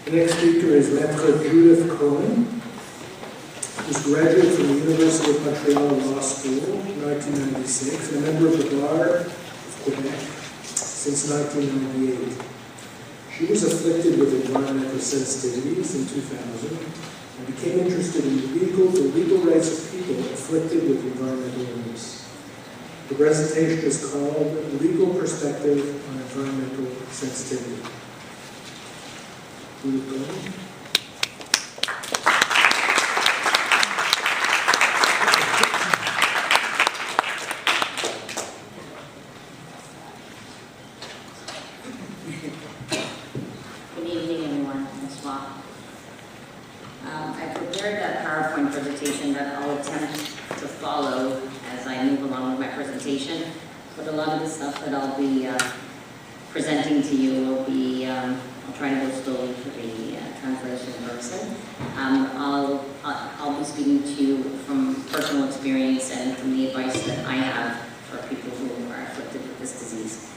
The next speaker is Maître Judith Cohen, who's a graduate from the University of Montreal Law School in 1996, and a member of the Bar of Quebec since 1998. She was afflicted with environmental sensitivities in 2000 and became interested in the legal rights of people afflicted with environmental illness. The presentation is called Legal Perspective on Environmental Sensitivity. Judith Cohen. I prepared that PowerPoint presentation that I'll attempt to follow as I move along with my presentation, but a lot of the stuff that I'll be presenting to you will be, I'll try to go slowly for the translation person. I'll be speaking to you from personal experience and from the advice that I have for people who are afflicted with this disease.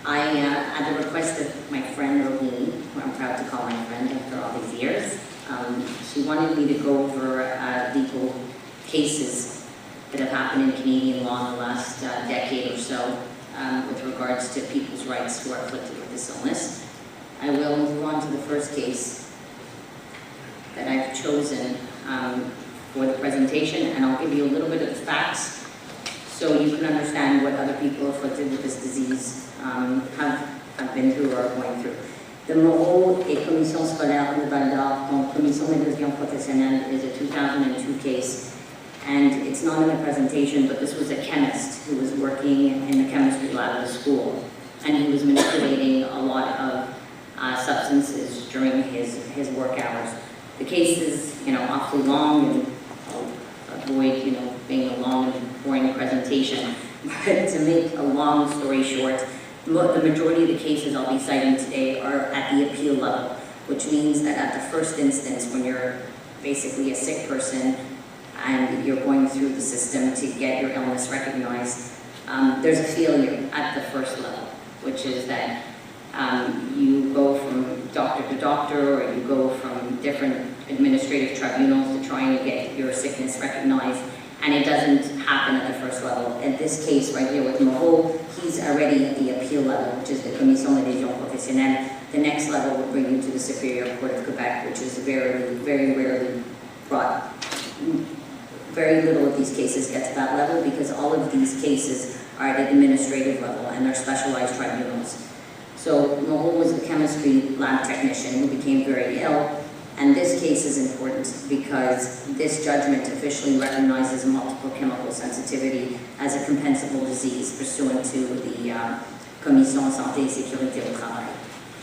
At the request of my friend Rohini, who I'm proud to call my friend after all these years, she wanted me to go over legal cases that have happened in Canadian law in the last decade or so with regards to people's rights who are afflicted with this illness. I will move on to the first case that I've chosen for the presentation, and I'll give you a little bit of the facts so you can understand what other people afflicted with this disease have been through or are going through. The Moreau et Commission Scolaire de Val-d'Or contre Commission d'Éducation Professionnelle is a 2002 case, and it's not in the presentation, but this was a chemist who was working in the chemistry lab of the school, and he was manipulating a lot of substances during his work hours. The case is, awfully long, and I'll avoid, being a long and boring presentation, but to make a long story short, the majority of the cases I'll be citing today are at the appeal level, which means that at the first instance, when you're basically a sick person and you're going through the system to get your illness recognized, there's a failure at the first level, which is that you go from doctor to doctor, or you go from different administrative tribunals to try and get your sickness recognized, and it doesn't happen at the first level. In this case right here with Moreau, he's already at the appeal level, which is the Commission d'Éducation Professionnelle. The next level will bring you to the Superior Court of Quebec, which is very, very rarely brought. Very little of these cases get to that level because all of these cases are at an administrative level and they're specialized tribunals. So Moreau was a chemistry lab technician who became very ill. And this case is important because this judgment officially recognizes multiple chemical sensitivity as a compensable disease pursuant to the Commission Santé et Sécurité au Travail,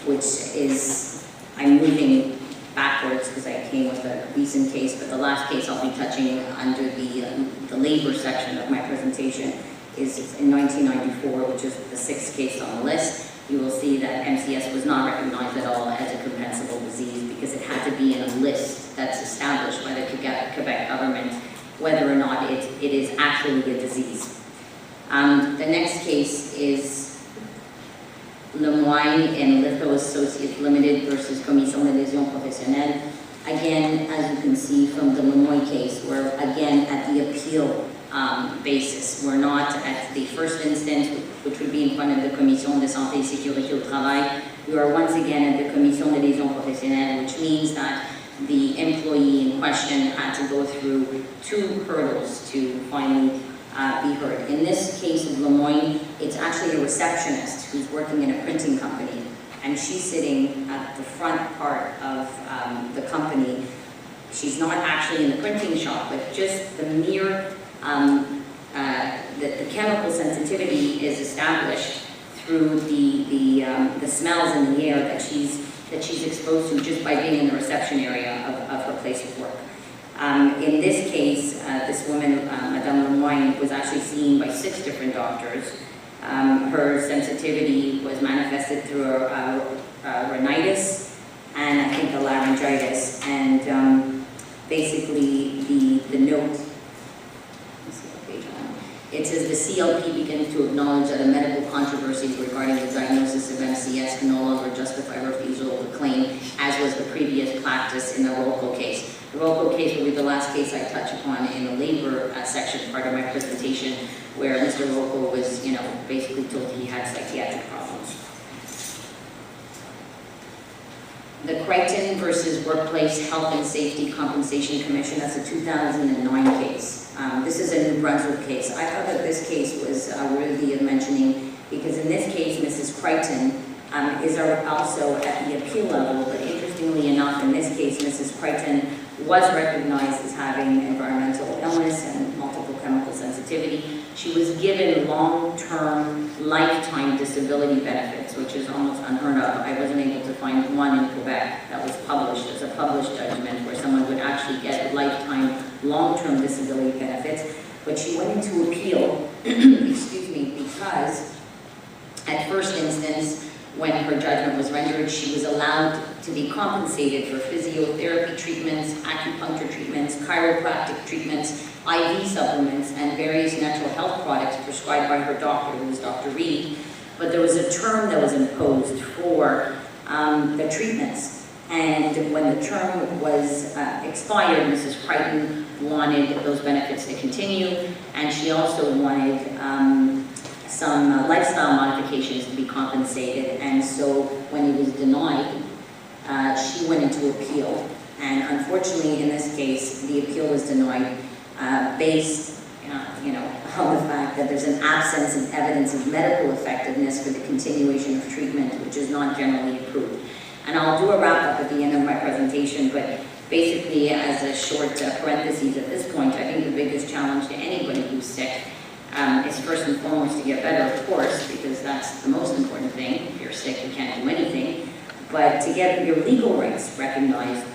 which is, I'm moving backwards because I came with a recent case, but the last case I'll be touching under the labor section of my presentation is in 1994, which is the 6th case on the list. You will see that MCS was not recognized at all as a compensable disease because it had to be in a list that's established by the Quebec government, whether or not it is actually a disease. The next case is Lemoyne and Litho Associates Limited versus Commission d'Éducation Professionnelle. Again, as you can see from the Lemoyne case, we're again at the appeal basis. We're not at the first instance, which would be in front of the Commission de Santé et Sécurité au Travail. We are once again at the Commission d'Éducation Professionnelle, which means that the employee in question had to go through 2 hurdles to finally be heard. In this case of Lemoyne, it's actually a receptionist who's working in a printing company, and she's sitting at the front part of the company. She's not actually in the printing shop, but just the mere the chemical sensitivity is established through the smells in the air that she's exposed to just by being in the reception area of her place of work. In this case, this woman, Madame Lemoyne, was actually seen by 6 different doctors. Her sensitivity was manifested through a rhinitis and I think a laryngitis, and basically the note. It says the CLP begins to acknowledge that a medical controversy regarding the diagnosis of MCS can no longer justify refusal of the claim, as was the previous practice in the Rolco case. The Rolco case will be the last case I touch upon in the labor section part of my presentation, where Mr. Rolco was, basically told he had psychiatric problems. The Crichton versus Workplace Health and Safety Compensation Commission, that's a 2009 case. This is a New Brunswick case. I thought that this case was worthy of mentioning because in this case, Mrs. Crichton is also at the appeal level, but interestingly enough, in this case, Mrs. Crichton was recognized as having environmental illness and multiple chemical sensitivity. She was given long-term, lifetime disability benefits, which is almost unheard of. I wasn't able to find one in Quebec that was published as a published judgment where someone would actually get lifetime, long-term disability benefits. But she went into appeal, excuse me, because at first instance, when her judgment was rendered, she was allowed to be compensated for physiotherapy treatments, acupuncture treatments, chiropractic treatments, IV supplements, and various natural health products prescribed by her doctor, who was Dr. Reed. But there was a term that was imposed for the treatments. And when the term was expired, Mrs. Crichton wanted those benefits to continue, and she also wanted some lifestyle modifications to be compensated, and so when it was denied, she went into appeal. And unfortunately, in this case, the appeal was denied based on the fact that there's an absence of evidence of medical effectiveness for the continuation of treatment, which is not generally approved. And I'll do a wrap-up at the end of my presentation, but basically, as a short parenthesis at this point, I think the biggest challenge to anybody who's sick is first and foremost to get better, of course, because that's the most important thing. If you're sick, you can't do anything. But to get your legal rights recognized,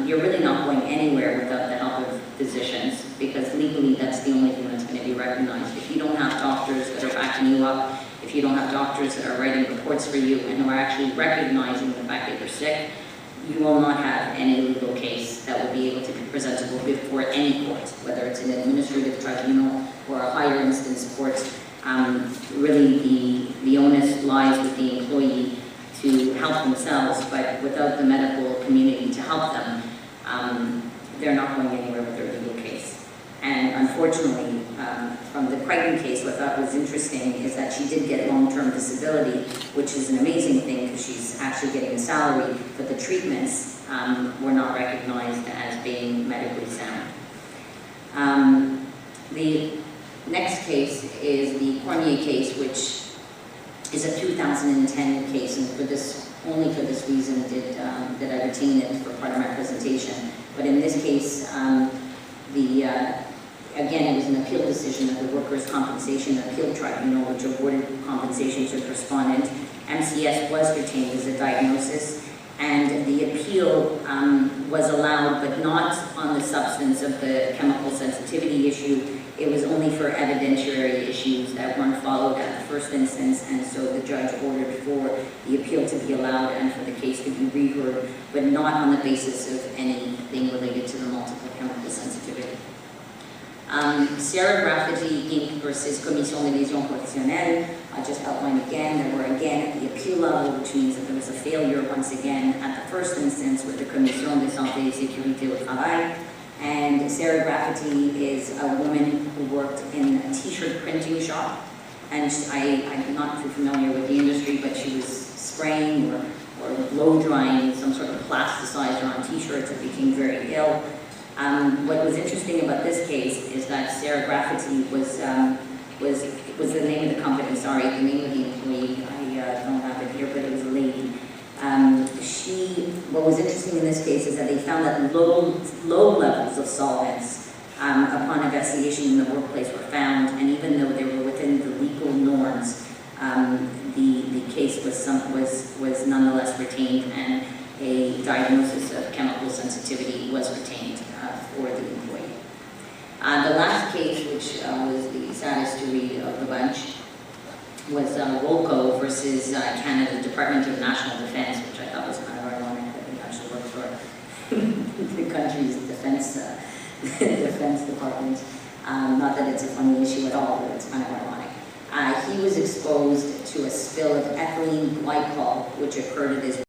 you're really not going anywhere without the help of physicians, because legally that's the only thing that's going to be recognized. If you don't have doctors that are backing you up, if you don't have doctors that are writing reports for you and who are actually recognizing the fact that you're sick, you will not have any legal case that will be able to be presentable before any court, whether it's an administrative tribunal or a higher instance court. Really the onus lies with the employee to help themselves, but without the medical community to help them, they're not going anywhere with their legal case. And unfortunately, from the Crichton case, what I thought was interesting is that she did get long-term disability, which is an amazing thing because she's actually getting a salary, but the treatments were not recognized as being medically sound. The next case is the Cormier case, which is a 2010 case, and only for this reason did I retain it for part of my presentation. But in this case, again, it was an appeal decision of the Workers' Compensation Appeal Tribunal, which awarded compensation to the respondent. MCS was retained as a diagnosis, and the appeal was allowed, but not on the substance of the chemical sensitivity issue. It was only for evidentiary issues that weren't followed at the first instance, and so the judge ordered for the appeal to be allowed and for the case to be reheard, but not on the basis of anything related to the multiple chemical sensitivity. Serigraphy Inc. versus Commission de Lésions Professionnelles. I just outlined again, there were again at the appeal level, which means that there was a failure once again at the first instance with the Commission de Santé et Sécurité au Travail. And Serigraphy is a woman who worked in a t-shirt printing shop. And I'm not too familiar with the industry, but she was spraying or blow drying some sort of plasticizer on t-shirts and became very ill. What was interesting about this case is that Serigraphy was the name of the company, sorry, the name of the employee, I don't have it here, but it was a lady. What was interesting in this case is that they found that low levels of solvents upon investigation in the workplace were found, and even though they were within the legal norms, the case was nonetheless retained, and a diagnosis of chemical sensitivity was retained for the employee. The last case, which was the saddest to read of the bunch, was Rolco versus Canada's Department of National Defence, which I thought was kind of ironic that we actually work for the country's defense department. Not that it's a funny issue at all, but it's kind of ironic. He was exposed to a spill of ethylene glycol, which occurred at his